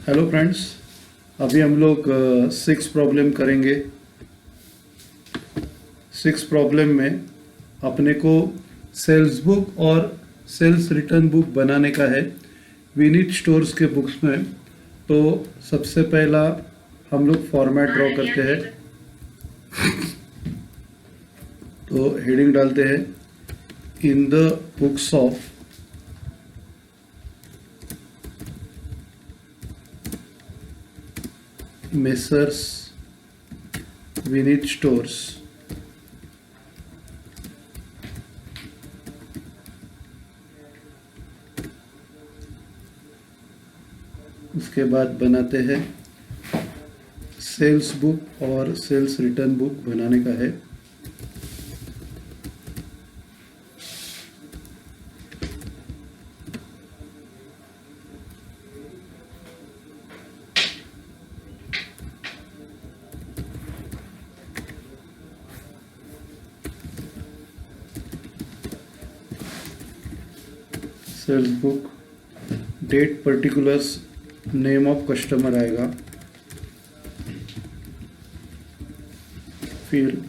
Hello friends, अभी हम लोग 6 प्रॉब्लम करेंगे। 6 प्रॉब्लम में अपने को सेल्स बुक और सेल्स रिटर्न बुक बनाने का है विनीत स्टोर्स के बुक्स में। तो सबसे पहला हम लोग फॉर्मेट ड्रॉ करते हैं। तो हेडिंग डालते हैं in the books of messrs Vineet stores. उसके बाद बनाते हैं सेल्स बुक और सेल्स रिटर्न बुक बनाने का है। Sales book, date particulars, name of customer आएगा, फिर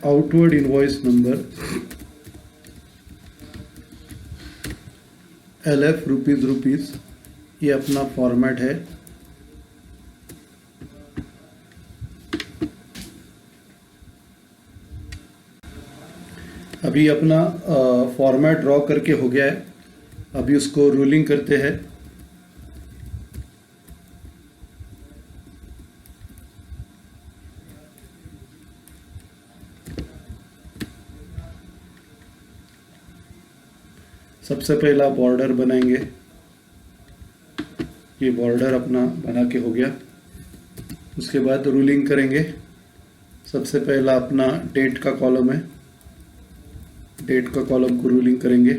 outward invoice number, LF rupees, ये अपना फॉर्मेट है। अभी अपना फॉर्मेट ड्रॉ करके हो गया है। अभी उसको रूलिंग करते हैं। सबसे पहला बॉर्डर बनाएंगे। ये बॉर्डर अपना बना के हो गया। उसके बाद रूलिंग करेंगे। सबसे पहला अपना डेट का कॉलम है, डेट का कॉलम को रूलिंग करेंगे।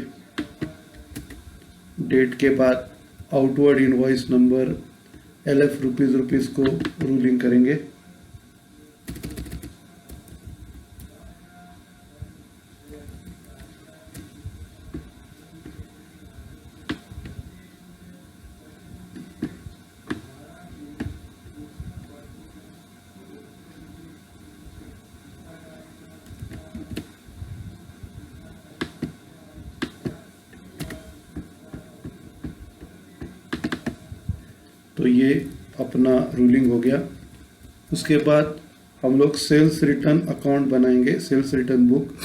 डेट के बाद outward invoice number LF rupees को रूलिंग करेंगे। तो ये अपना रूलिंग हो गया। उसके बाद हम लोग सेल्स रिटर्न अकाउंट बनाएंगे, sales return book.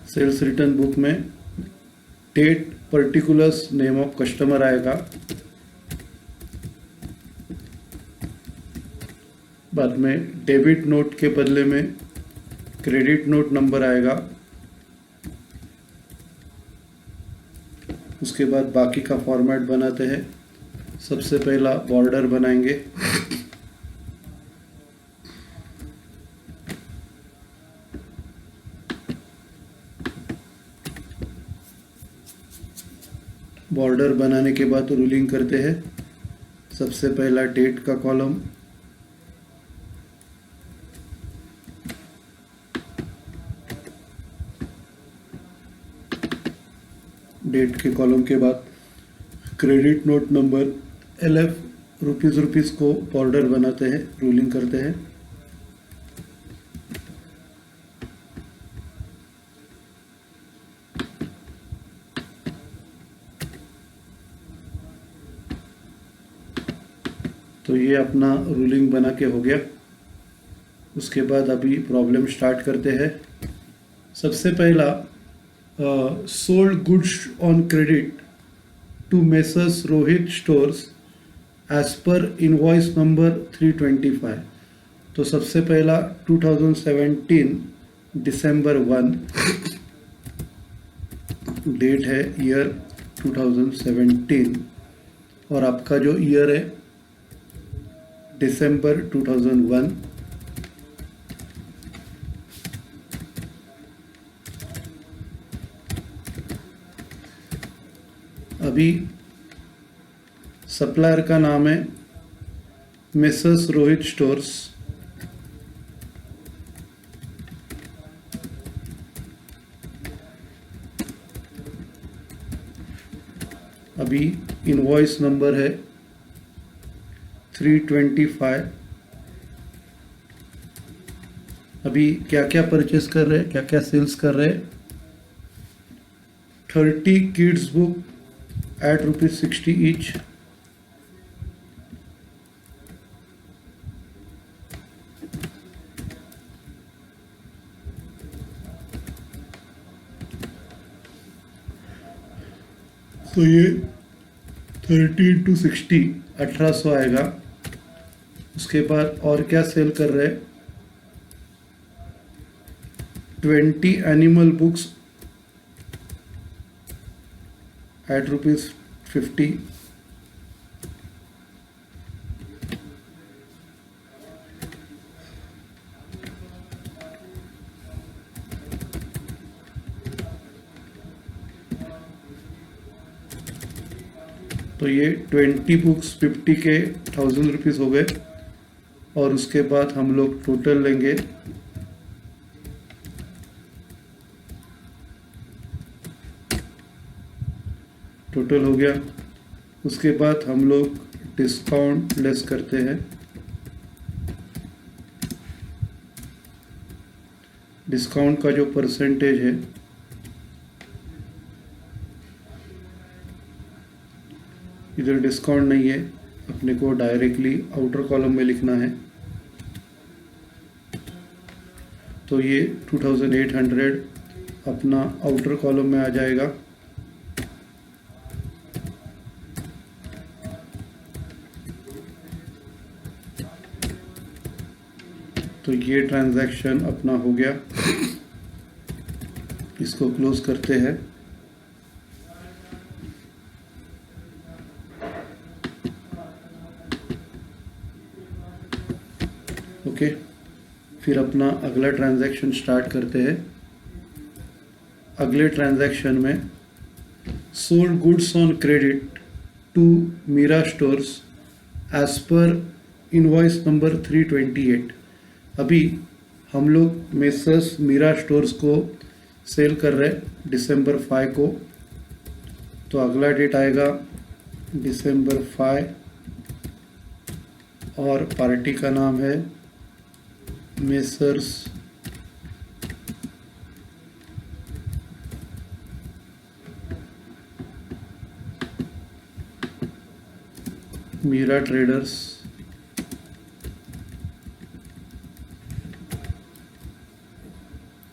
Sales return book में date particulars name of customer आएगा। बाद में डेबिट नोट के बदले में क्रेडिट नोट नंबर आएगा। उसके बाद बाकी का फॉर्मेट बनाते हैं। सबसे पहला बॉर्डर बनाएंगे। बॉर्डर बनाने के बाद रूलिंग करते हैं। सबसे पहला डेट का कॉलम, डेट के कॉलम के बाद credit note number LF rupees को बॉर्डर बनाते हैं, रूलिंग करते हैं। तो ये अपना रूलिंग बना के हो गया। उसके बाद अभी प्रॉब्लम स्टार्ट करते हैं। सबसे पहला sold goods on credit to messrs Rohit stores as per invoice number 325। तो सबसे पहला 2017 दिसंबर 1 डेट है ईयर 2017 और आपका जो ईयर है दिसंबर 2001। अभी सप्लायर का नाम है मिसेस रोहित स्टोर्स। अभी इनवॉइस नंबर है 325। अभी क्या क्या परचेस कर रहे हैं, क्या क्या सेल्स कर रहे हैं। 30 किड्स बुक at ₹60 each। तो ये 30 into 60 1800 आएगा। उसके बाद और क्या सेल कर रहे हैं, 20 एनिमल बुक्स at ₹50। तो ये 20 बुक्स 50 के 1000 रुपीज़ हो गए। और उसके बाद हम लोग टोटल लेंगे, टोटल हो गया। उसके बाद हम लोग डिस्काउंट लेस करते हैं। डिस्काउंट का जो परसेंटेज है इधर डिस्काउंट नहीं है, अपने को डायरेक्टली आउटर कॉलम में लिखना है। तो ये 2800 अपना आउटर कॉलम में आ जाएगा। तो ये ट्रांजैक्शन अपना हो गया, इसको क्लोज करते हैं। ओके, फिर अपना अगला ट्रांजैक्शन स्टार्ट करते हैं। अगले ट्रांजैक्शन में sold goods on credit to Meera stores as per invoice number 328। अभी हम लोग मेसर्स मीरा स्टोर्स को सेल कर रहे हैं दिसंबर 5 को। तो अगला डेट आएगा दिसंबर 5 और पार्टी का नाम है messrs Meera traders.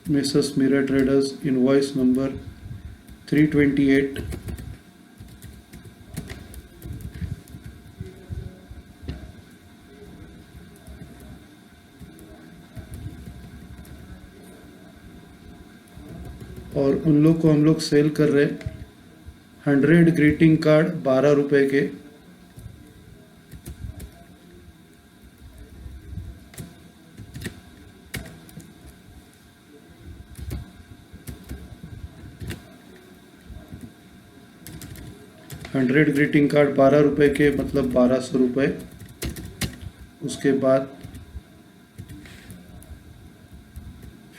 Mrs. Mira Traders invoice number 328। और उन लोग को हम लोग सेल कर रहे 100 ग्रीटिंग कार्ड 12 रुपए के। हंड्रेड ग्रीटिंग कार्ड 12 रुपए के, मतलब 1200 रुपये। उसके बाद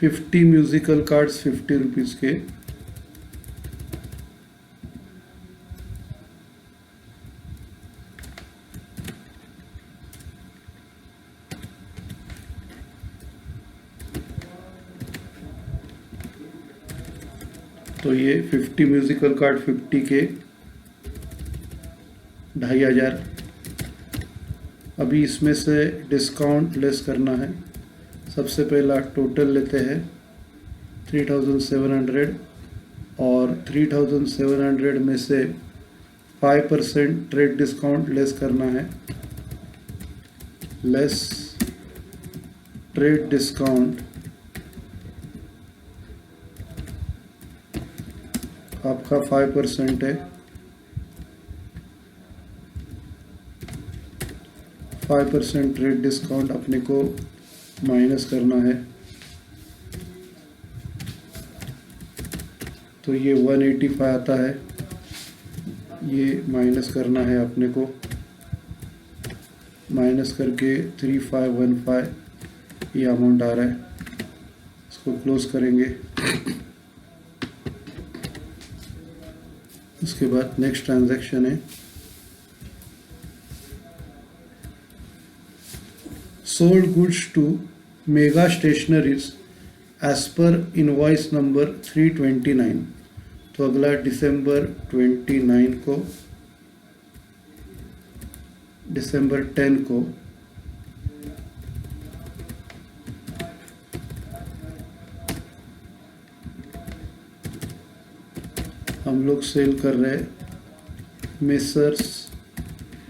50 म्यूजिकल कार्ड्स 50 रुपीज़ के। तो ये 50 म्यूजिकल कार्ड 50 के 2500। अभी इसमें से डिस्काउंट लेस करना है। सबसे पहला टोटल लेते हैं 3700 और 3700 में से 5% ट्रेड डिस्काउंट लेस करना है। लेस ट्रेड डिस्काउंट आपका 5% है, 5% रेट डिस्काउंट अपने को माइनस करना है। तो ये 185 आता है, ये माइनस करना है अपने को, माइनस करके 3515 ये अमाउंट आ रहा है। इसको क्लोज करेंगे। उसके बाद नेक्स्ट ट्रांजैक्शन है sold goods to mega stationeries as per invoice number 329। तो अगला दिसंबर 29 को, दिसंबर 10 को हम लोग सेल कर रहे हैं मेसर्स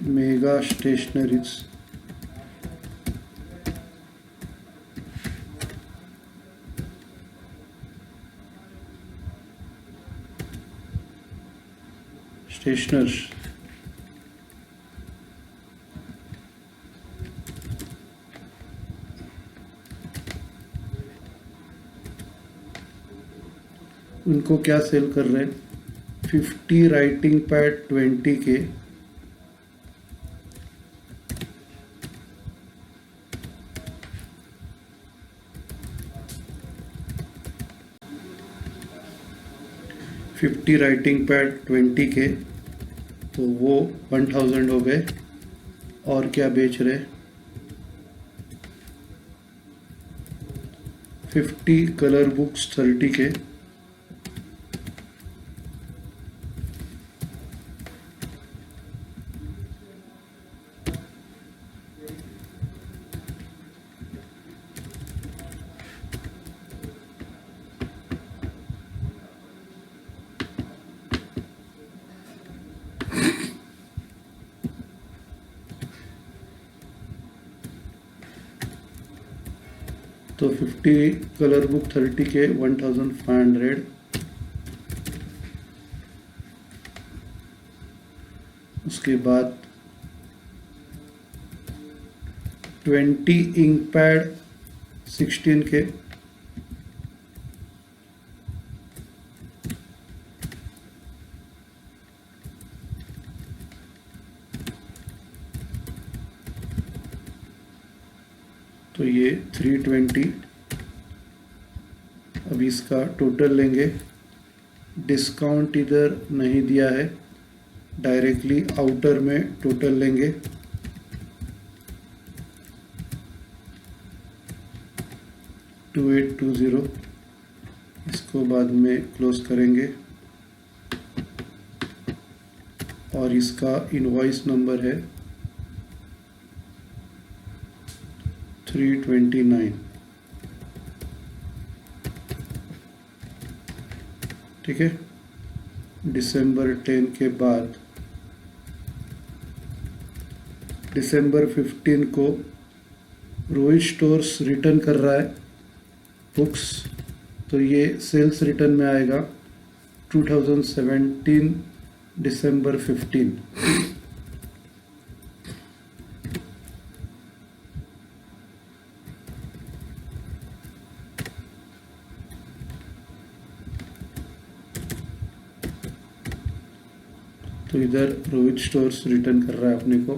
मेगा स्टेशनरीज। स्टेशनर्स उनको क्या सेल कर रहे हैं, 50 राइटिंग पैड 20 के, राइटिंग पैड 20 के, तो वो 1000 हो गए। और क्या बेच रहे, 50 कलर बुक्स 30 के, तो 50 कलर बुक 30 के 1500। उसके बाद 20 इंक पैड 16 के, तो ये 320। अब इसका टोटल लेंगे, डिस्काउंट इधर नहीं दिया है, डायरेक्टली आउटर में टोटल लेंगे। $2820, इसको बाद में क्लोज करेंगे। और इसका इनवॉइस नंबर है 329। ठीक है। दिसंबर 10 के बाद दिसंबर 15 को रोहित स्टोर्स रिटर्न कर रहा है बुक्स, तो ये सेल्स रिटर्न में आएगा 2017 दिसंबर 15। तो इधर रोहित स्टोर्स रिटर्न कर रहा है अपने को।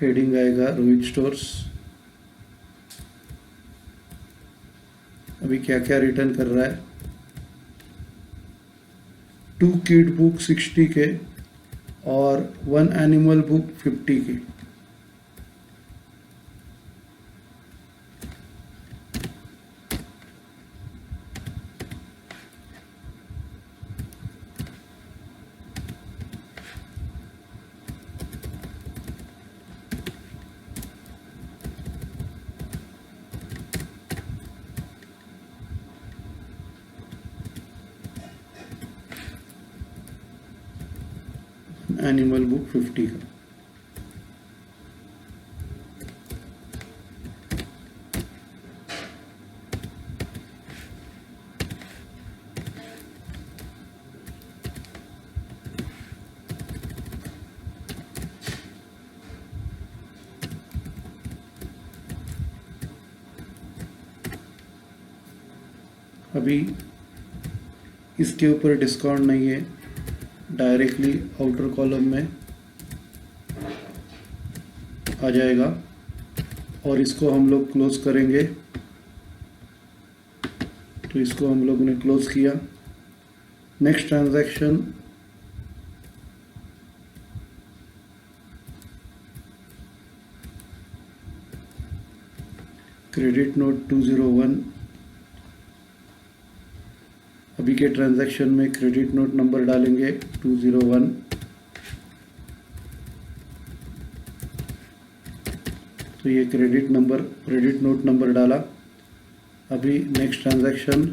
हेडिंग आएगा रोहित स्टोर्स। अभी क्या क्या रिटर्न कर रहा है, 2 किड बुक 60 के और 1 एनिमल बुक 50 के। एनिमल बुक 50 का। अभी इसके ऊपर डिस्काउंट नहीं है, डायरेक्टली आउटर कॉलम में आ जाएगा और इसको हम लोग क्लोज करेंगे। तो इसको हम लोग ने क्लोज किया। Next transaction credit note 201। अभी के ट्रांजैक्शन में क्रेडिट नोट नंबर डालेंगे 201। तो ये क्रेडिट नोट नंबर डाला। अभी next transaction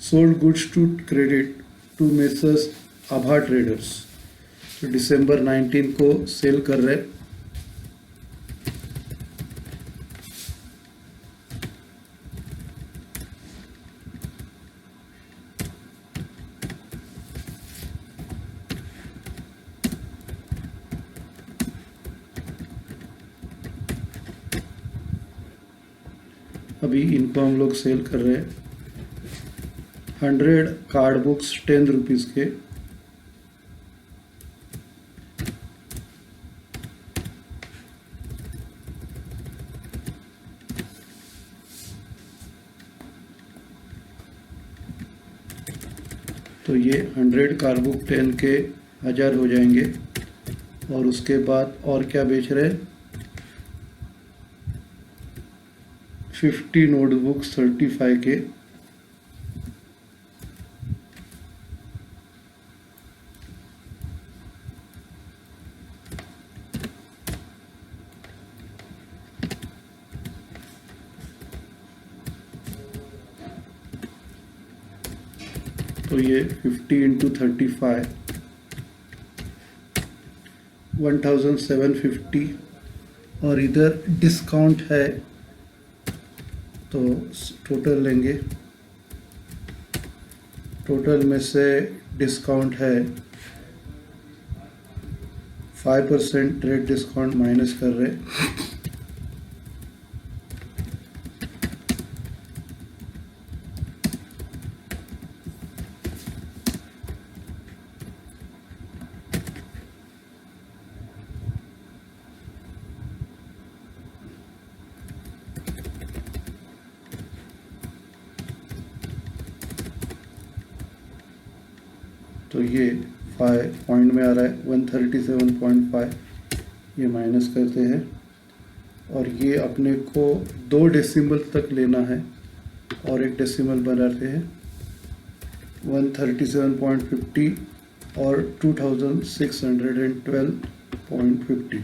sold goods to credit to messrs Abha traders. तो दिसंबर 19 को सेल कर रहे। अभी इनको हम लोग सेल कर रहे हैं। 100 कार्ड बुक्स 10 रुपीज़ के। तो ये 100 कार्ड बुक 10 के 1000 हो जाएंगे। और उसके बाद और क्या बेच रहे हैं? 50 नोटबुक्स 35 के। तो ये 50 इंटू 35 1750। और इधर डिस्काउंट है तो टोटल लेंगे। टोटल में से डिस्काउंट है 5% रेट डिस्काउंट माइनस कर रहे। तो ये 5 पॉइंट में आ रहा है 137.5। ये माइनस करते हैं और ये अपने को 2 डेसिमल तक लेना है और एक डेसिमल बनाते हैं। 137.50 और 2612.50।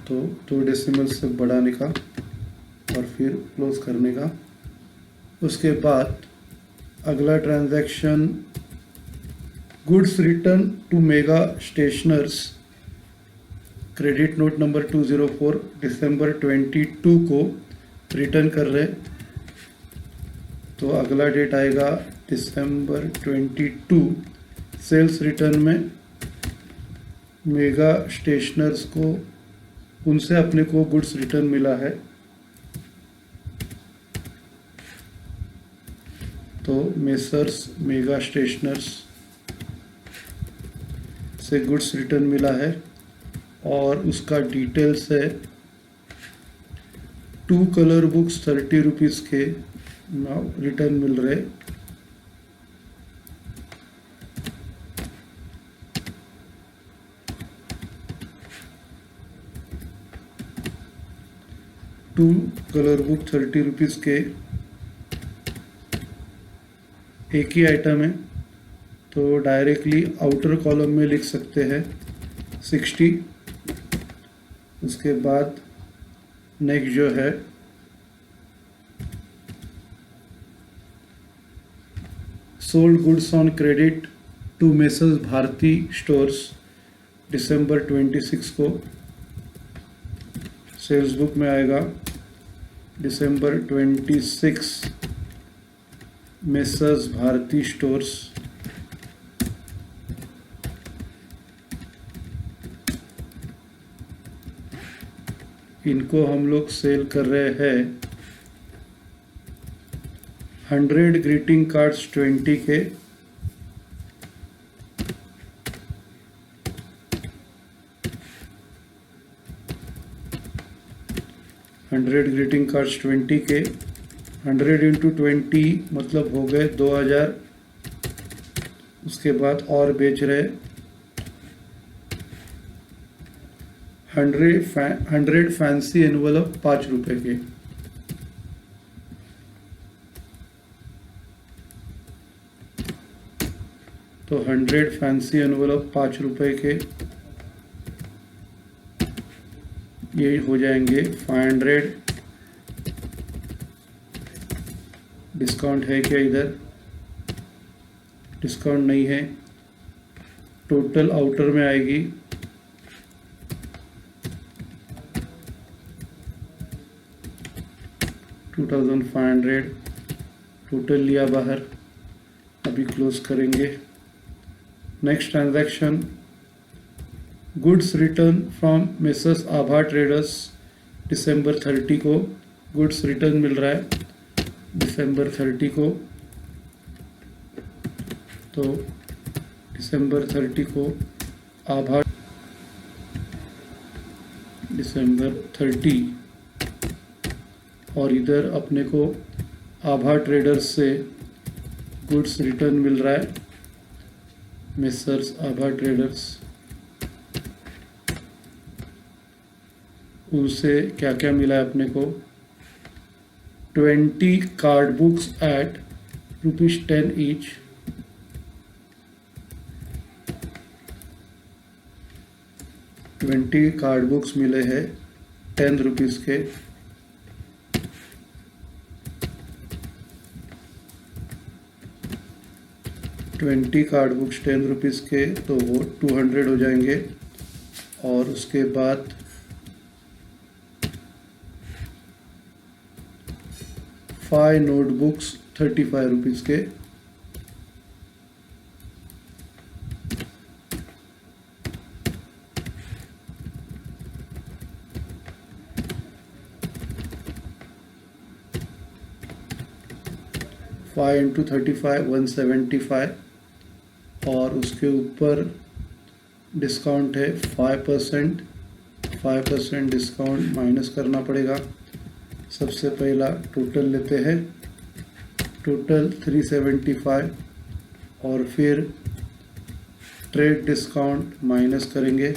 तो 2 डेसिमल से बढ़ाने का और फिर क्लोज करने का। उसके बाद अगला transaction goods return to mega stationers credit note number 204 दिसंबर 22 को रिटर्न कर रहे। तो अगला डेट आएगा दिसंबर 22। सेल्स रिटर्न में मेगा स्टेशनर्स को उनसे अपने को गुड्स रिटर्न मिला है। तो मेसर्स मेगा स्टेशनर्स से गुड्स रिटर्न मिला है और उसका डिटेल्स है 2 कलर बुक्स 30 रुपीज़ के रिटर्न मिल रहे। टू कलर बुक 30 रुपीज़ के एक ही आइटम है। तो डायरेक्टली आउटर कॉलम में लिख सकते हैं 60। उसके बाद नेक्स्ट जो है sold goods on credit to messrs Bharati stores December 26 को सेल्स बुक में आएगा। December 26 messrs Bharati stores. इनको हम लोग सेल कर रहे हैं 100 ग्रीटिंग कार्ड्स 20 के, ग्रीटिंग कार्ड्स 20 के, 100 इंटू 20 मतलब हो गए 2000। उसके बाद और बेच रहे 100 फैंसी एनवलप 5 रुपए के। तो 100 फैंसी एनवलप 5 रुपए के ये हो जाएंगे 500। डिस्काउंट है क्या इधर? डिस्काउंट नहीं है। टोटल आउटर में आएगी 2500। टोटल लिया बाहर, अभी क्लोज करेंगे। Next transaction, goods return from messrs Abha traders December 30 को। गुड्स रिटर्न मिल रहा है दिसंबर 30 को। तो दिसंबर 30 को आभा दिसंबर 30, और इधर अपने को आभा ट्रेडर्स से गुड्स रिटर्न मिल रहा है, मेसर्स आभा ट्रेडर्स। उनसे क्या क्या मिला है अपने को? 20 card books at ₹10 each, 20 card books मिले हैं 10 रुपीज़ के। कार्ड बुक्स 10 रुपीज़ के, तो वो 200 हो जाएंगे। और उसके बाद 5 नोटबुक्स 35 रुपीज़ के। Five into 35 175। और उसके ऊपर डिस्काउंट है 5%। 5% डिस्काउंट माइनस करना पड़ेगा। सबसे पहला टोटल लेते हैं, टोटल 375, और फिर ट्रेड डिस्काउंट माइनस करेंगे।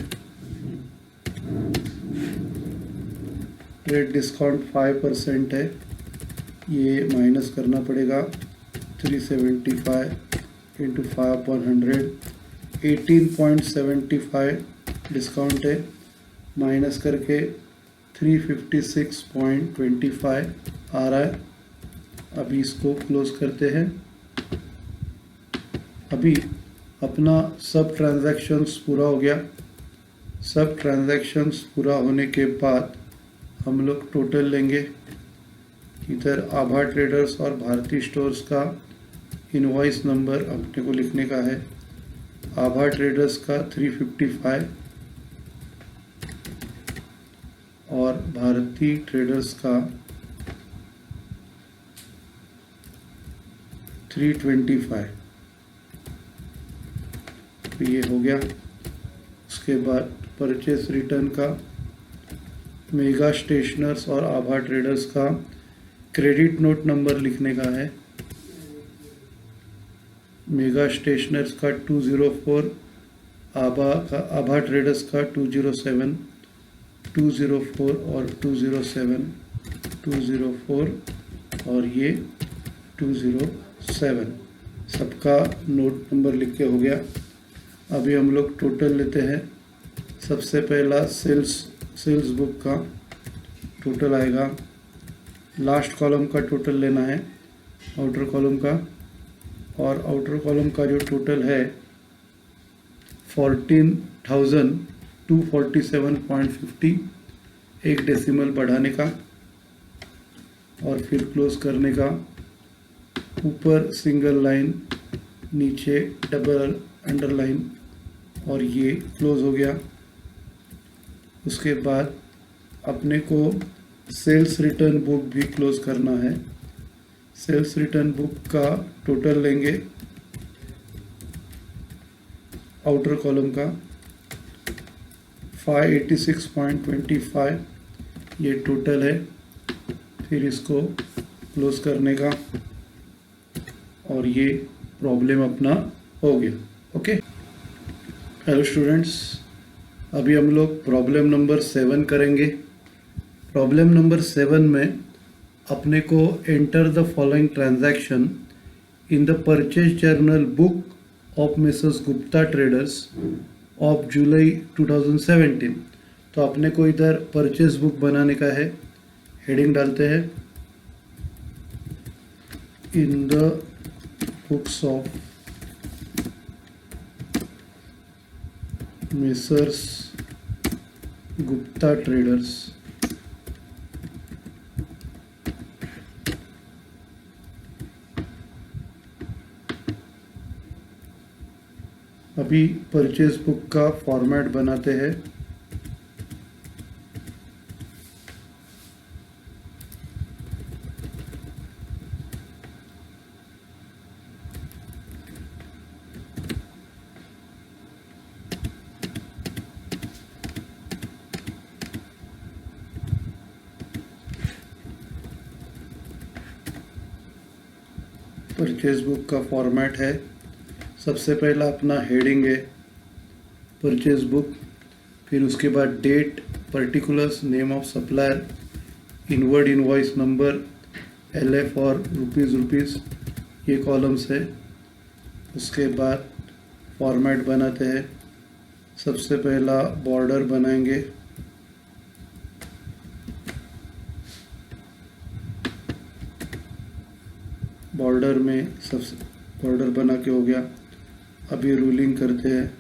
ट्रेड डिस्काउंट 5% है, ये माइनस करना पड़ेगा। 375 इंटू 5/100 18.75 डिस्काउंट है, माइनस करके 356.25 आ रहा है। अभी इसको क्लोज करते हैं। अभी अपना सब ट्रांजैक्शंस पूरा हो गया। सब ट्रांजैक्शंस पूरा होने के बाद हम लोग टोटल लेंगे। इधर आभा ट्रेडर्स और भारती स्टोर्स का इनवॉइस नंबर अपने को लिखने का है। आभा ट्रेडर्स का 355 और भारती ट्रेडर्स का 325। तो ये हो गया। उसके बाद परचेस रिटर्न का मेगा स्टेशनर्स और आभा ट्रेडर्स का क्रेडिट नोट नंबर लिखने का है। मेगा स्टेशनर्स का 204, आभा ट्रेडर्स का 207, 204 और 207, 204 और ये 207, सबका नोट नंबर लिख के हो गया। अभी हम लोग टोटल लेते हैं। सबसे पहला सेल्स बुक का टोटल आएगा। लास्ट कॉलम का टोटल लेना है, आउटर कॉलम का, और आउटर कॉलम का जो टोटल है 14,247.50, एक डेसिमल बढ़ाने का और फिर क्लोज करने का। ऊपर सिंगल लाइन, नीचे डबल अंडरलाइन, और ये क्लोज हो गया। उसके बाद अपने को सेल्स रिटर्न बुक भी क्लोज करना है। सेल्स रिटर्न बुक का टोटल लेंगे, आउटर कॉलम का 586.25 ये टोटल है। फिर इसको क्लोज करने का और ये प्रॉब्लम अपना हो गया। ओके, हेलो स्टूडेंट्स, अभी हम लोग प्रॉब्लम नंबर 7 करेंगे। प्रॉब्लम नंबर 7 में अपने को enter the following transaction in the purchase journal book of Mrs Gupta traders of July 2017। तो अपने को इधर परचेज बुक बनाने का है। हेडिंग डालते हैं in the books of Mrs Gupta traders. अभी परचेज बुक का फॉर्मेट बनाते हैं। परचेज बुक का फॉर्मेट है, सबसे पहला अपना हेडिंग है परचेज बुक, फिर उसके बाद date, particulars, name of supplier, inward invoice number, LF और रुपीज़ ये कॉलम्स है। उसके बाद फॉर्मेट बनाते हैं। सबसे पहला बॉर्डर बनाएंगे, बॉर्डर में सबसे बॉर्डर बना के हो गया। अभी रूलिंग करते हैं।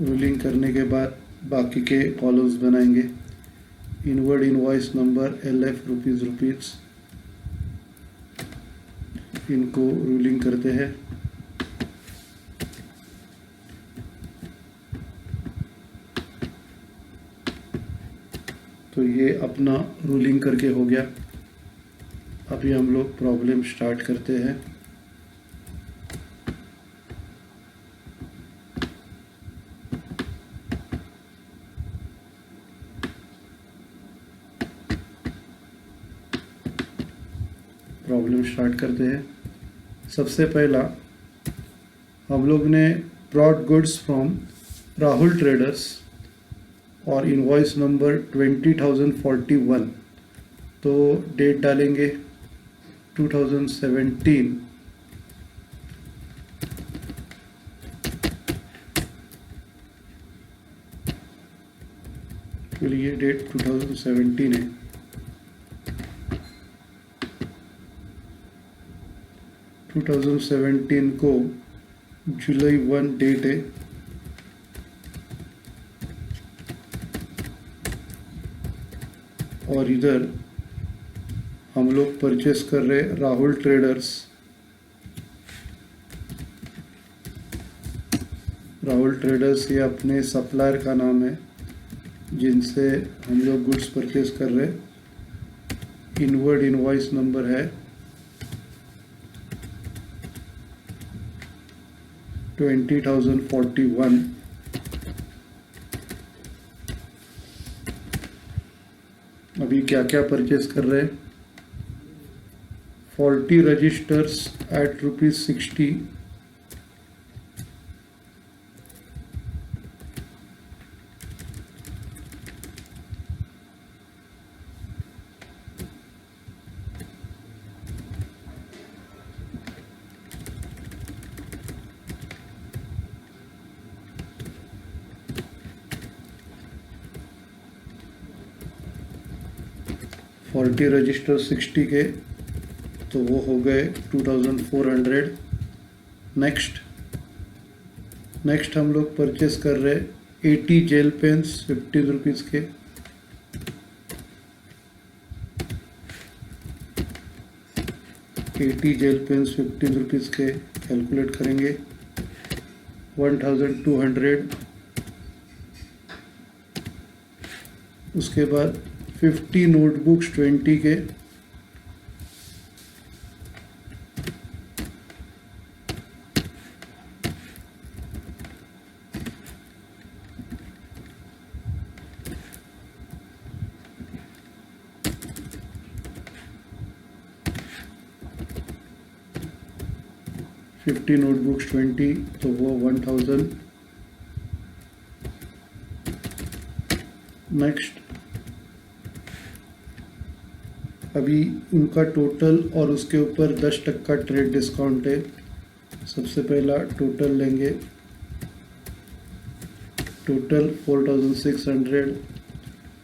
रूलिंग करने के बाद बाकी के कॉलम्स बनाएंगे। Inward invoice number, LF rupees इनको रूलिंग करते हैं। तो ये अपना रूलिंग करके हो गया। अभी हम लोग प्रॉब्लम स्टार्ट करते हैं। प्रॉब्लम स्टार्ट करते हैं। सबसे पहला हम लोग ने brought goods from Rahul traders और इनवॉइस नंबर 20,041। तो डेट डालेंगे 2017। फिर ये डेट 2017 है। टू 2017 को जुलाई 1 डेट है। और इधर हम लोग परचेस कर रहे राहुल ट्रेडर्स। राहुल ट्रेडर्स ये अपने सप्लायर का नाम है जिनसे हम लोग गुड्स परचेस कर रहे। इनवर्ड इनवॉइस नंबर है 20,041। अभी क्या क्या परचेस कर रहे हैं? 40 रजिस्टर्स एट ₹60। रजिस्टर 60 के, तो वो हो गए 2,400। नेक्स्ट हम लोग परचेस कर रहे 80 जेल पेन्स 50 रुपीज़ के। जेल पेन्स 50 रुपीज़ के कैलकुलेट करेंगे। 1,200 उसके बाद 50 नोटबुक्स 20 के, फिफ्टी नोटबुक्स 20 तो वो 1000। नेक्स्ट, अभी उनका टोटल और उसके ऊपर 10% ट्रेड डिस्काउंट है। सबसे पहला टोटल लेंगे, टोटल 4600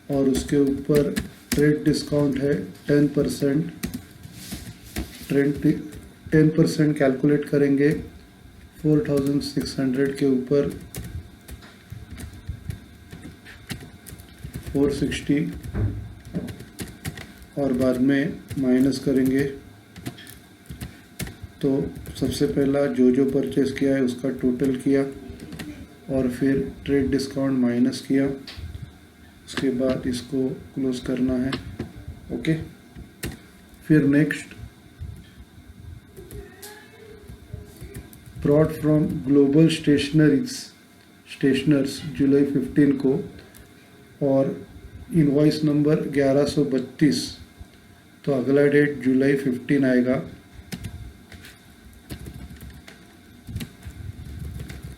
और उसके ऊपर ट्रेड डिस्काउंट है 10%। 10% कैलकुलेट करेंगे 4600 के ऊपर 460 और बाद में माइनस करेंगे। तो सबसे पहला जो परचेस किया है उसका टोटल किया और फिर ट्रेड डिस्काउंट माइनस किया, उसके बाद इसको क्लोज करना है। ओके, फिर next, brought from global stationers July 15 को और इनवॉइस नंबर 1132, तो अगला डेट जुलाई 15 आएगा।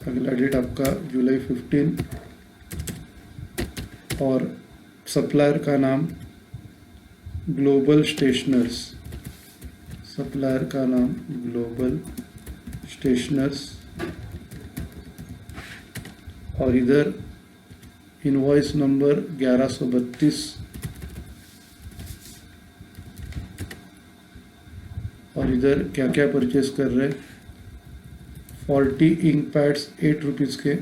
अगला डेट आपका जुलाई 15 और सप्लायर का नाम ग्लोबल स्टेशनर्स, सप्लायर का नाम ग्लोबल स्टेशनर्स और इधर इनवॉइस नंबर 1132 और इधर क्या क्या परचेस कर रहे हैं। 40 इंक पैड्स 8 रुपीज़ के,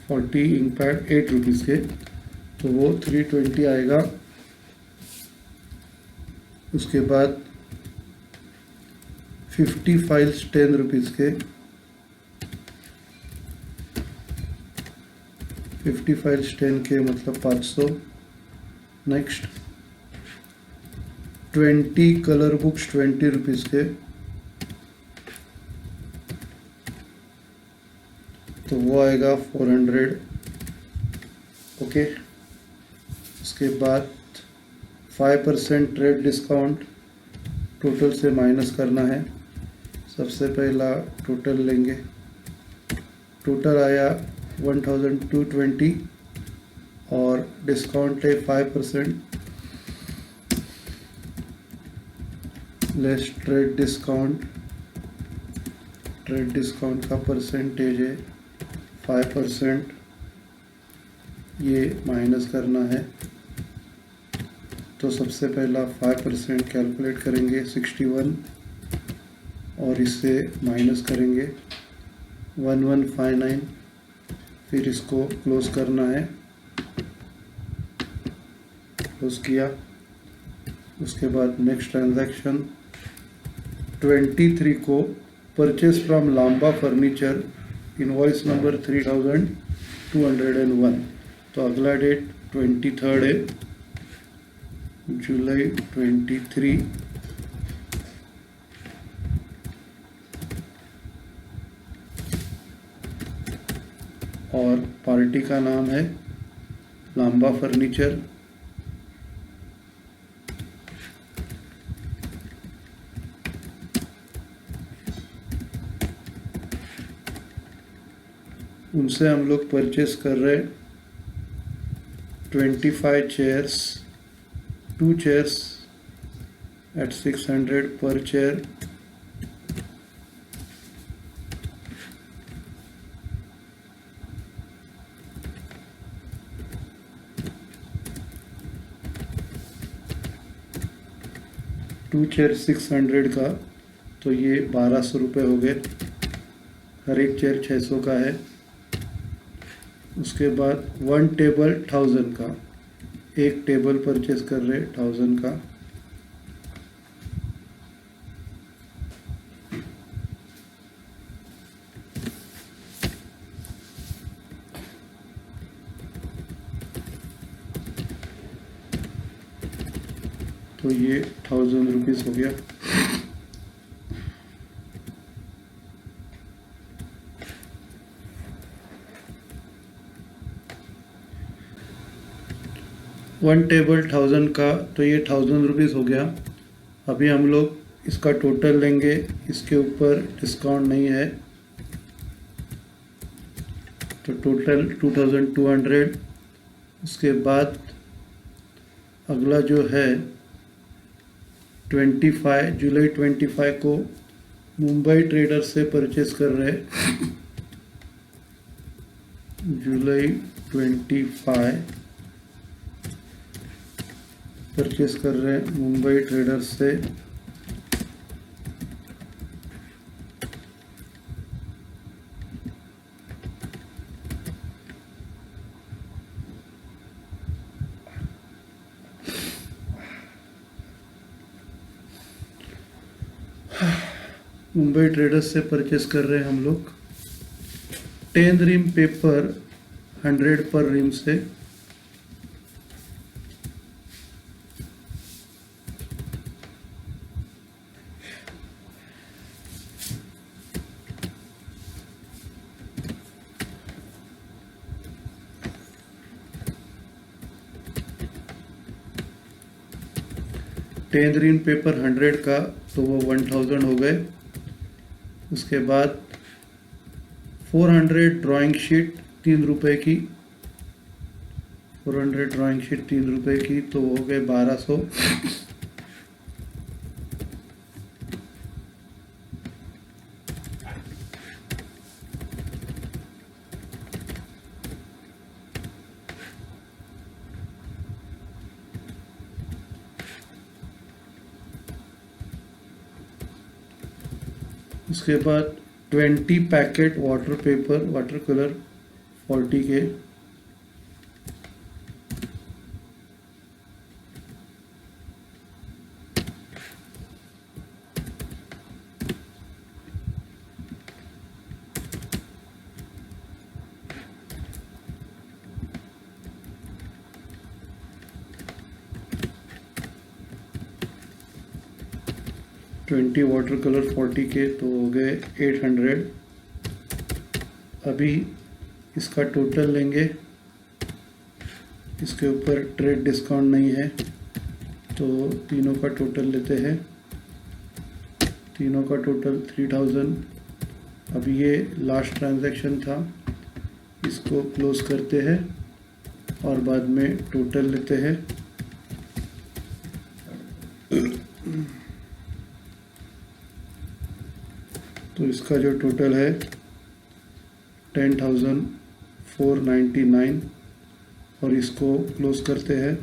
40 इंक पैड 8 रुपीज़ के, तो वो 320 आएगा। उसके बाद 50 फाइल्स 10 रुपीज़ के, 50 फाइल्स 10 के मतलब 500। नेक्स्ट, 20 कलर बुक्स 20 रुपीज़ के, तो वो आएगा 400। ओके, उसके बाद 5% ट्रेड डिस्काउंट टोटल से माइनस करना है। सबसे पहला टोटल लेंगे, टोटल आया 1220 और डिस्काउंट है 5%, less trade discount, trade discount का परसेंटेज है 5%, ये माइनस करना है। तो सबसे पहला 5% कैलकुलेट करेंगे 61 और इससे माइनस करेंगे 1159, फिर इसको क्लोज करना है। क्लोज किया, उसके बाद नेक्स्ट ट्रांजैक्शन 23 को purchase from Lamba furniture, invoice number 3201, तो अगला डेट 23 है जुलाई 23। और पार्टी का नाम है लांबा फर्नीचर। उनसे हम लोग परचेस कर रहे 25 chairs, 2 chairs at 600 per chair, two chair 600 का, तो ये 1200 रुपये हो गए। हर एक चेयर 600 का है। उसके बाद 1 टेबल 1000 का, एक टेबल परचेस कर रहे 1000 का। तो ये 1000 रुपीज़ हो गया। वन टेबल 1000 का, तो ये 1000 रुपीज़ हो गया। अभी हम लोग इसका टोटल लेंगे, इसके ऊपर डिस्काउंट नहीं है, तो टोटल 2200। उसके बाद अगला जो है 25 जुलाई 25 को मुंबई ट्रेडर से परचेस कर रहे हैं। जुलाई 25 परचेस कर रहे हैं मुंबई ट्रेडर से। मुंबई ट्रेडर्स से परचेस कर रहे हैं हम लोग 10 रिम पेपर 100 पर रिम से। टेन पेपर 100 का, तो वो 1000 हो गए। उसके बाद 400 ड्राइंग शीट 3 रुपए की, 400 ड्राइंग शीट 3 रुपए की, तो हो गए 1200। उसके बाद 20 packet water vapour water colour 40 के, ट्वेंटी वाटर कलर 40 के, तो हो गए 800। अभी इसका टोटल लेंगे, इसके ऊपर ट्रेड डिस्काउंट नहीं है, तो तीनों का टोटल लेते हैं। तीनों का टोटल 3000। अभी ये लास्ट ट्रांजैक्शन था, इसको क्लोज करते हैं और बाद में टोटल लेते हैं। तो इसका जो टोटल है 10,499 और इसको क्लोज करते हैं।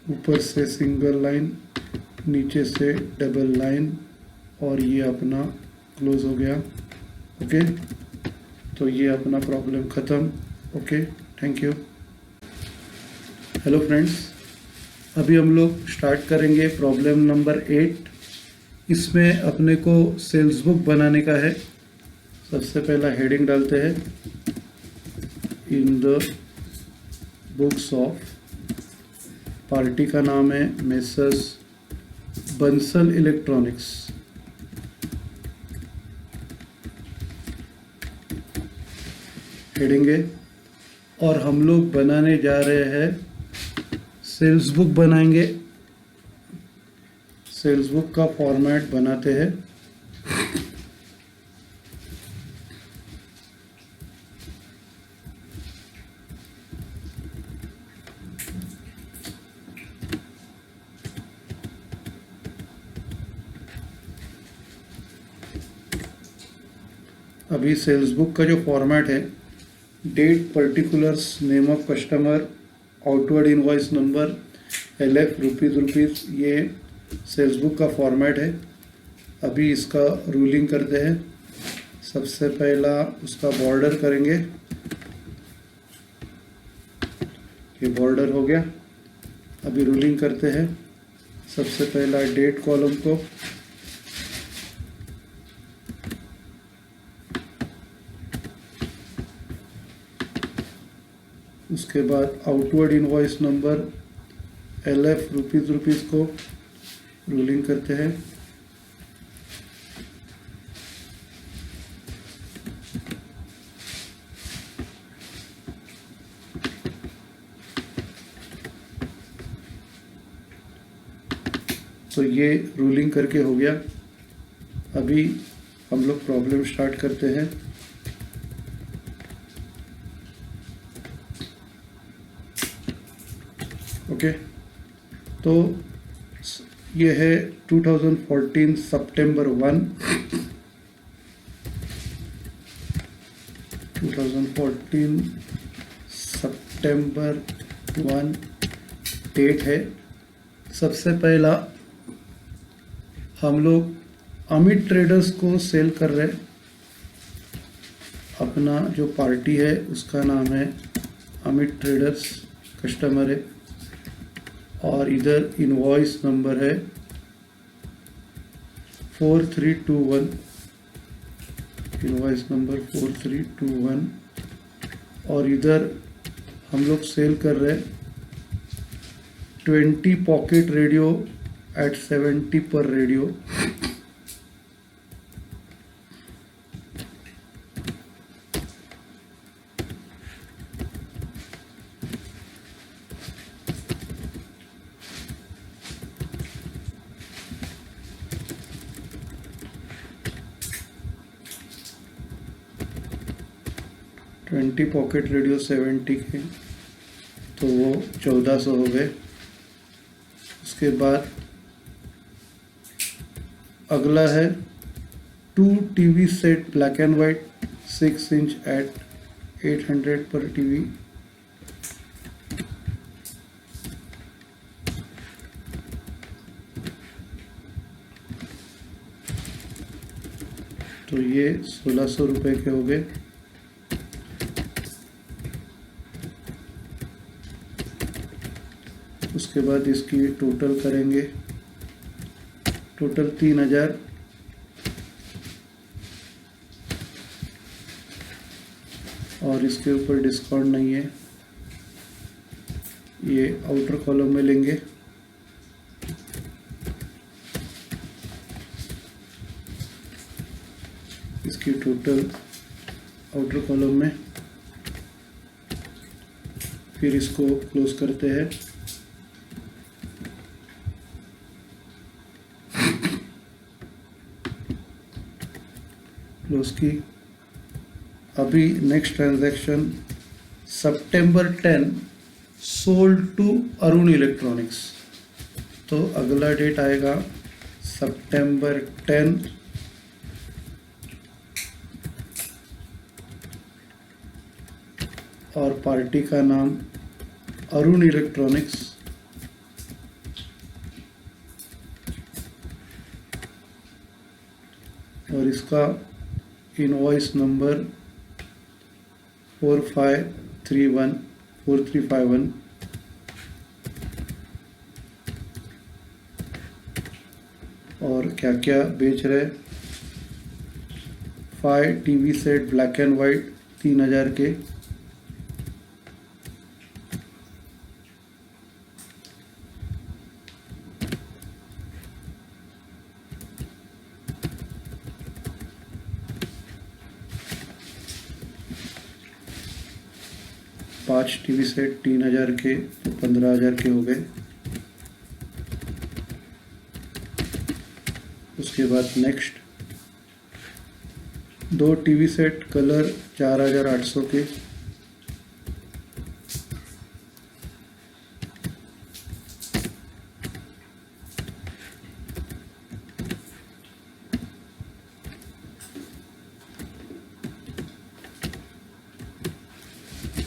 ऊपर से सिंगल लाइन, नीचे से डबल लाइन, और ये अपना क्लोज हो गया। ओके, तो ये अपना प्रॉब्लम ख़त्म। Okay, thank you. Hello friends, अभी हम लोग स्टार्ट करेंगे प्रॉब्लम नंबर 8। इसमें अपने को सेल्स बुक बनाने का है। सबसे पहला हेडिंग डालते हैं, in the books of, party का नाम है मेसर्स बंसल इलेक्ट्रॉनिक्स। हेडिंग है, और हम लोग बनाने जा रहे हैं सेल्स बुक बनाएंगे। सेल्स बुक का फॉर्मेट बनाते हैं। अभी सेल्स बुक का जो फॉर्मेट है, date, particulars, name of customer, outward invoice number, LF rupees, ये सेल्स बुक का फॉर्मेट है। अभी इसका रूलिंग करते हैं। सबसे पहला उसका बॉर्डर करेंगे, ये बॉर्डर हो गया। अभी रूलिंग करते हैं। सबसे पहला डेट कॉलम को, उसके बाद outward invoice number, LF rupees को रूलिंग करते हैं। तो ये रूलिंग करके हो गया। अभी हम लोग प्रॉब्लम स्टार्ट करते हैं। ओके, तो ये है 2014 सितंबर 1, 2014 सितंबर 1 डेट है। सबसे पहला हम लोग अमित ट्रेडर्स को सेल कर रहे हैं। अपना जो पार्टी है उसका नाम है अमित ट्रेडर्स, कस्टमर है, और इधर इनवॉइस नंबर है 4321, इनवॉइस नंबर 4321। और इधर हम लोग सेल कर रहे हैं 20 पॉकेट रेडियो एट 70 पर रेडियो। ट्वेंटी पॉकेट रेडियो 70 के, तो वो 1400 हो गए। उसके बाद अगला है 2 TV set black and white 6 inch at 800 per TV. तो ये 1600 रुपये के हो गए। उसके बाद इसकी टोटल करेंगे, टोटल 3000। और इसके ऊपर डिस्काउंट नहीं है, ये आउटर कॉलम में लेंगे। इसकी टोटल आउटर कॉलम में, फिर इसको क्लोज करते हैं। क्लोज की। अभी नेक्स्ट ट्रांजैक्शन सितंबर 10 सोल्ड टू अरुण इलेक्ट्रॉनिक्स। तो अगला डेट आएगा सितंबर 10, और पार्टी का नाम अरुण इलेक्ट्रॉनिक्स। और इसका इनवॉइस नंबर 4351। और क्या क्या बेच रहे? 5 TV set black and white 3000 के। पाँच टीवी सेट 3000 के, तो 15000 के हो गए। उसके बाद नेक्स्ट 2 टीवी सेट कलर 4800 के।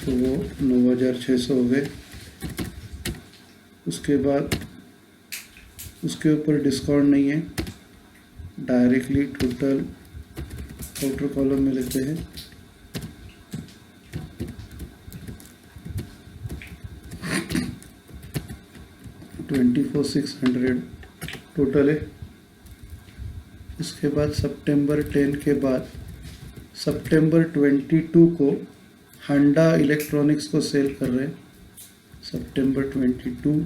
तो वो 9600 हो गए। उसके बाद उसके ऊपर डिस्काउंट नहीं है, डायरेक्टली टोटल आउटर कॉलम में लेते हैं। $24,600 टोटल है। उसके बाद सितंबर 10 के बाद सितंबर 22 को हांडा इलेक्ट्रॉनिक्स को सेल कर रहे हैं। सितंबर 22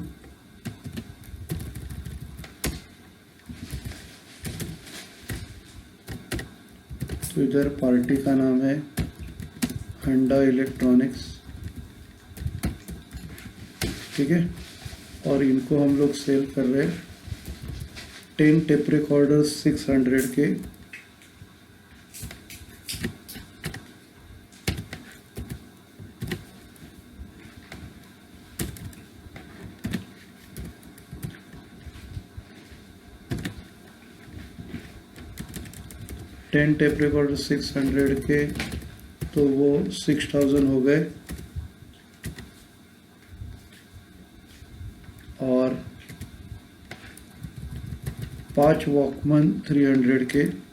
तो इधर पार्टी का नाम है हंडा इलेक्ट्रॉनिक्स, ठीक है। और इनको हम लोग सेल कर रहे हैं 10 टेप रिकॉर्डर्स 600 के। टेन टेप रिकॉर्डर 600 के, तो वो 6000 हो गए। और 5 वॉकमैन 300 के,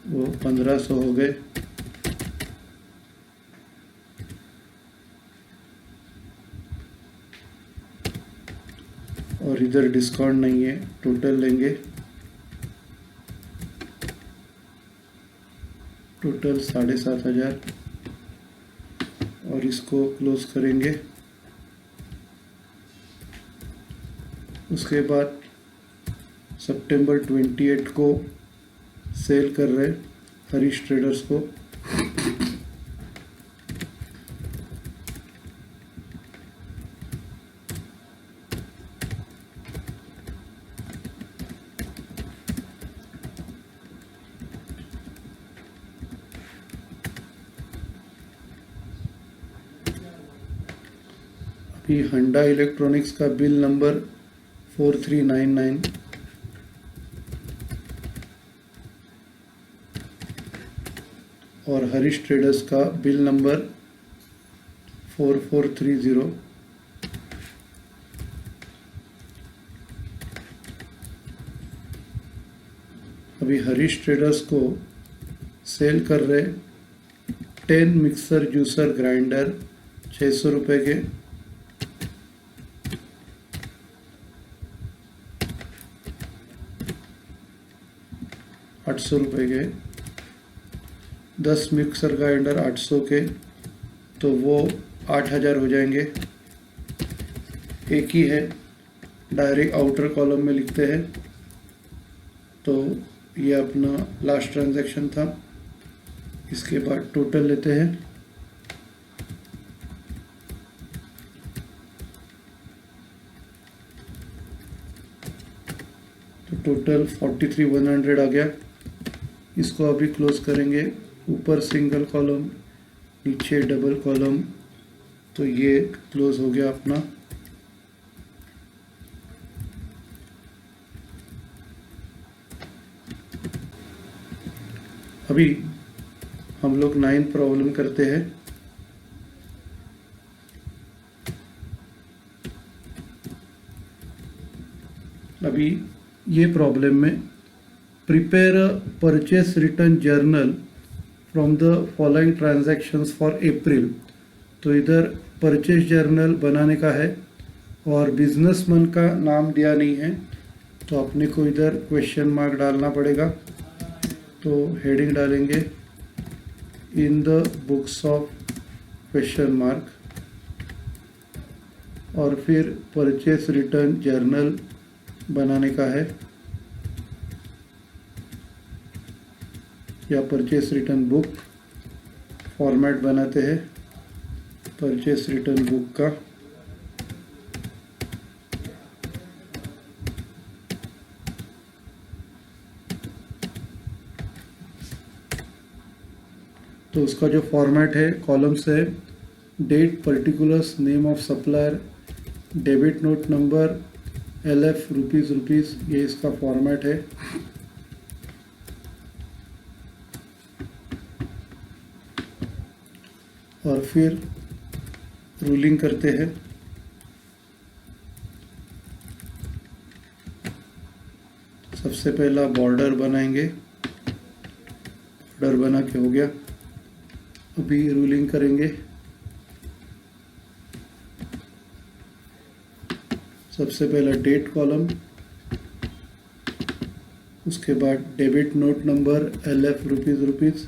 वो 1500 हो गए। और इधर डिस्काउंट नहीं है, टोटल लेंगे, टोटल 7500 और इसको क्लोज करेंगे। उसके बाद सितंबर 28 को सेल कर रहे हरीश ट्रेडर्स को। अभी हंडा इलेक्ट्रॉनिक्स का बिल नंबर 4399, और हरीश ट्रेडर्स का बिल नंबर 4430। अभी हरीश ट्रेडर्स को सेल कर रहे 10 मिक्सर जूसर ग्राइंडर 600 रुपये के। ₹800 के 10 मिक्सर ग्राइंडर 800 के, तो वो 8000 हो जाएंगे। एक ही है, डायरेक्ट आउटर कॉलम में लिखते हैं। तो ये अपना लास्ट ट्रांजैक्शन था। इसके बाद टोटल लेते हैं। तो टोटल 43,100 आ गया। इसको अभी क्लोज करेंगे। ऊपर सिंगल कॉलम, नीचे डबल कॉलम, तो ये क्लोज हो गया अपना। अभी हम लोग 9 प्रॉब्लम करते हैं। अभी ये प्रॉब्लम में prepare a purchase return journal from the following transactions for अप्रैल। तो इधर परचेस जर्नल बनाने का है और बिजनेसमैन का नाम दिया नहीं है, तो अपने को इधर क्वेश्चन मार्क डालना पड़ेगा। तो हेडिंग डालेंगे इन the books of question mark, और फिर परचेस रिटर्न जर्नल बनाने का है, या परचेस रिटर्न बुक फॉर्मेट बनाते हैं परचेस रिटर्न बुक का। तो उसका जो फॉर्मेट है, कॉलम्स है date, particulars, name of supplier, debit note number, LF rupees, ये इसका फॉर्मेट है। और फिर रूलिंग करते हैं। सबसे पहला बॉर्डर बनाएंगे, बॉर्डर बना के हो गया। अभी रूलिंग करेंगे। सबसे पहला डेट कॉलम, उसके बाद debit note number LF rupees,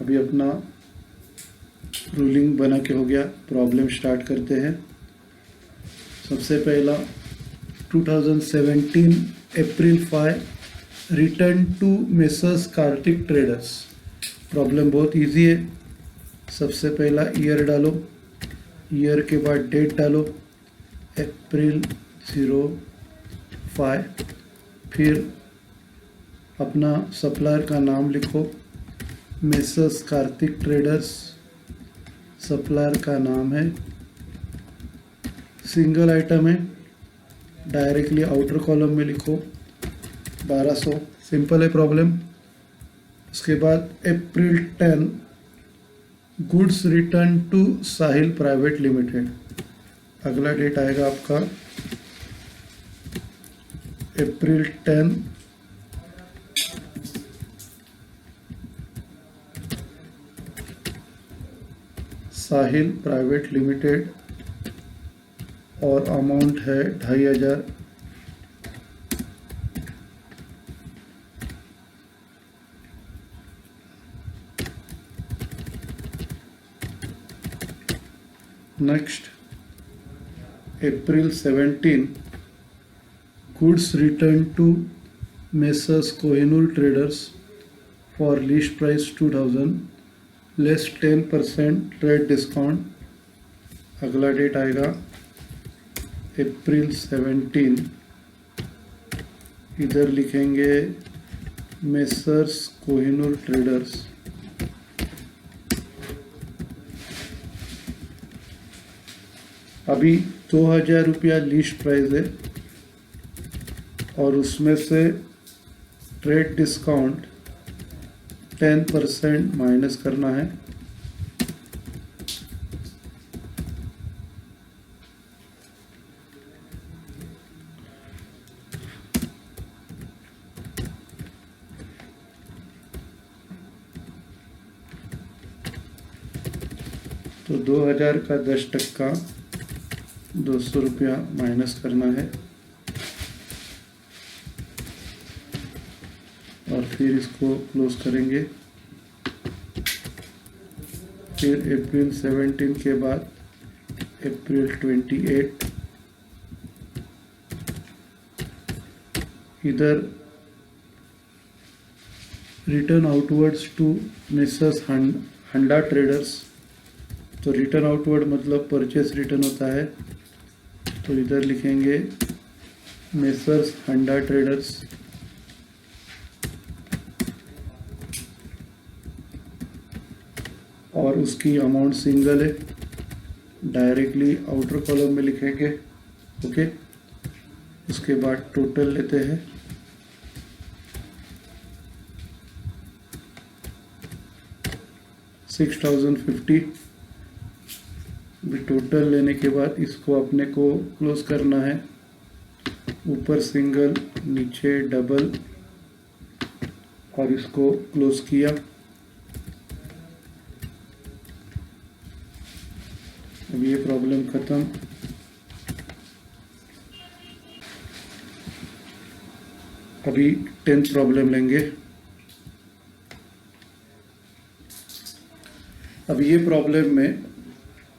अभी अपना रूलिंग बना के हो गया। प्रॉब्लम स्टार्ट करते हैं। सबसे पहला 2017 अप्रैल 5 return to messrs Kartik traders. Problem बहुत इजी है। सबसे पहला ईयर डालो, ईयर के बाद डेट डालो, अप्रैल 05, फिर अपना सप्लायर का नाम लिखो, मेसर्स कार्तिक ट्रेडर्स, सप्लायर का नाम है, सिंगल आइटम है, डायरेक्टली आउटर कॉलम में लिखो 1200। सिंपल है प्रॉब्लम। उसके बाद अप्रैल 10 goods return to Sahil private limited. अगला डेट आएगा आपका अप्रैल 10 साहिल प्राइवेट लिमिटेड और अमाउंट है 2500। नेक्स्ट अप्रैल 17 goods return to messrs Kohinoor traders for list price 2000 less 10% trade discount. अगला डेट आएगा अप्रैल 17, इधर लिखेंगे मेसर्स कोहिनूर ट्रेडर्स। अभी 2000 रुपया लिस्ट प्राइस है और उसमें से ट्रेड डिस्काउंट 10% माइनस करना है। तो 2000 का 10% 200 रुपया माइनस करना है और फिर इसको क्लोज करेंगे। फिर अप्रैल 17 के बाद अप्रैल 28, इधर रिटर्न आउटवर्ड्स टू मेसर्स हंडा ट्रेडर्स। तो रिटर्न आउटवर्ड मतलब परचेस रिटर्न होता है, तो इधर लिखेंगे मेसर्स हंडा ट्रेडर्स। और उसकी अमाउंट सिंगल है, डायरेक्टली आउटर कॉलम में लिखेंगे। ओके, उसके बाद टोटल लेते हैं। $6050। टोटल लेने के बाद इसको अपने को क्लोज करना है। ऊपर सिंगल, नीचे डबल और इसको क्लोज किया। अब ये प्रॉब्लम खत्म। अभी 10th प्रॉब्लम लेंगे। अब ये प्रॉब्लम में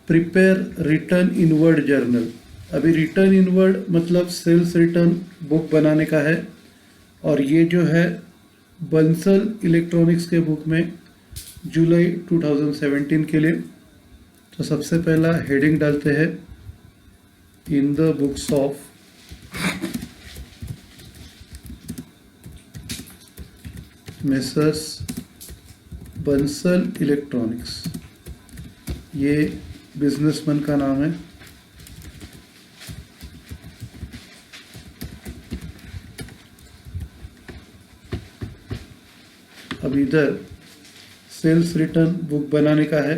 प्रिपेयर रिटर्न इनवर्ड जर्नल। अभी रिटर्न इनवर्ड मतलब सेल्स रिटर्न बुक बनाने का है और ये जो है बंसल इलेक्ट्रॉनिक्स के बुक में जुलाई 2017 के लिए। तो सबसे पहला हेडिंग डालते हैं in the books of messrs Bansal electronics. ये बिजनेसमैन का नाम है। अब इधर सेल्स रिटर्न बुक बनाने का है।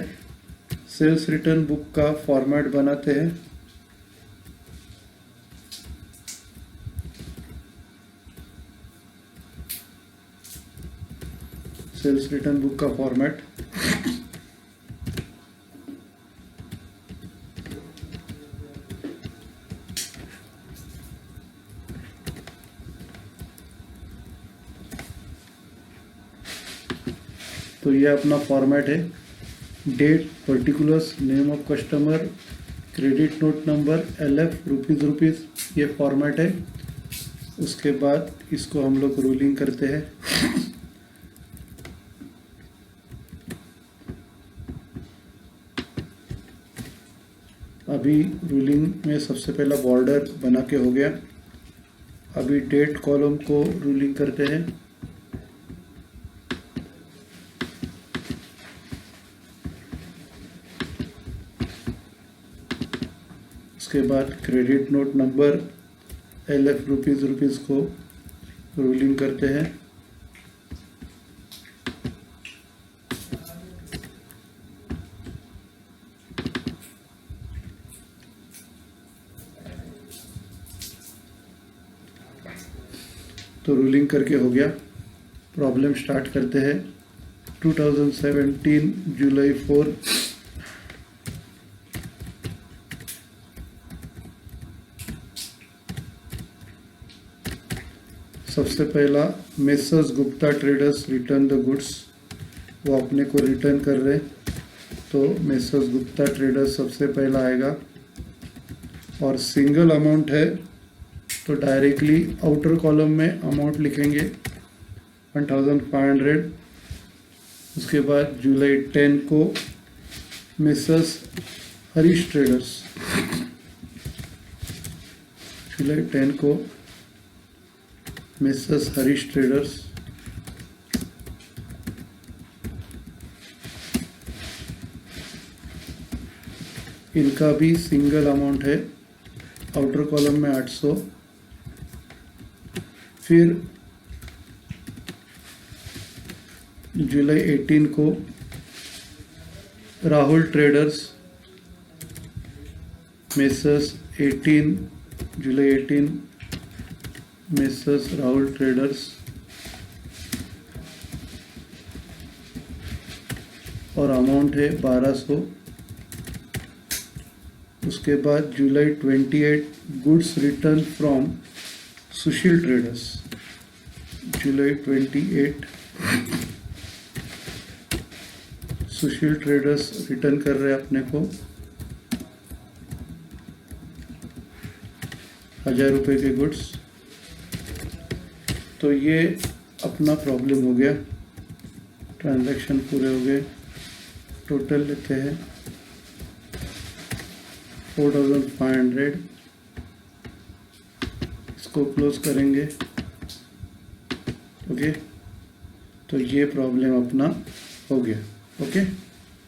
सेल्स रिटर्न बुक का फॉर्मेट बनाते हैं। सेल्स रिटर्न बुक का फॉर्मेट। तो ये अपना फॉर्मेट है, date, particulars, name of customer, credit note number, LF, rupees, ये फॉर्मेट है। उसके बाद इसको हम लोग रूलिंग करते हैं। अभी रूलिंग में सबसे पहला बॉर्डर बना के हो गया। अभी डेट कॉलम को रूलिंग करते हैं। उसके बाद credit note number, LF, rupees को रूलिंग करते हैं। तो रूलिंग करके हो गया। प्रॉब्लम स्टार्ट करते हैं। 2017 जुलाई 4, सबसे पहला messrs Gupta traders return the goods, वो अपने को रिटर्न कर रहे। तो मेसर्स गुप्ता ट्रेडर्स सबसे पहला आएगा और सिंगल अमाउंट है तो डायरेक्टली आउटर कॉलम में अमाउंट लिखेंगे 1500। उसके बाद जुलाई 10 को मेसर्स हरीश ट्रेडर्स, जुलाई 10 को मेसर्स हरीश ट्रेडर्स, इनका भी सिंगल अमाउंट है, आउटर कॉलम में 800। फिर जुलाई 18 को राहुल ट्रेडर्स, मेसर्स 18, जुलाई 18 मेसर्स राहुल ट्रेडर्स, और अमाउंट है 1200। उसके बाद जुलाई 28 goods return from Sushil traders, July 28 Sushil traders return कर रहे हैं अपने को 1000 रुपये के गुड्स। तो ये अपना प्रॉब्लम हो गया, ट्रांजैक्शन पूरे हो गए। टोटल लेते हैं 4500, इसको क्लोज करेंगे। ओके, तो ये प्रॉब्लम अपना हो गया। ओके।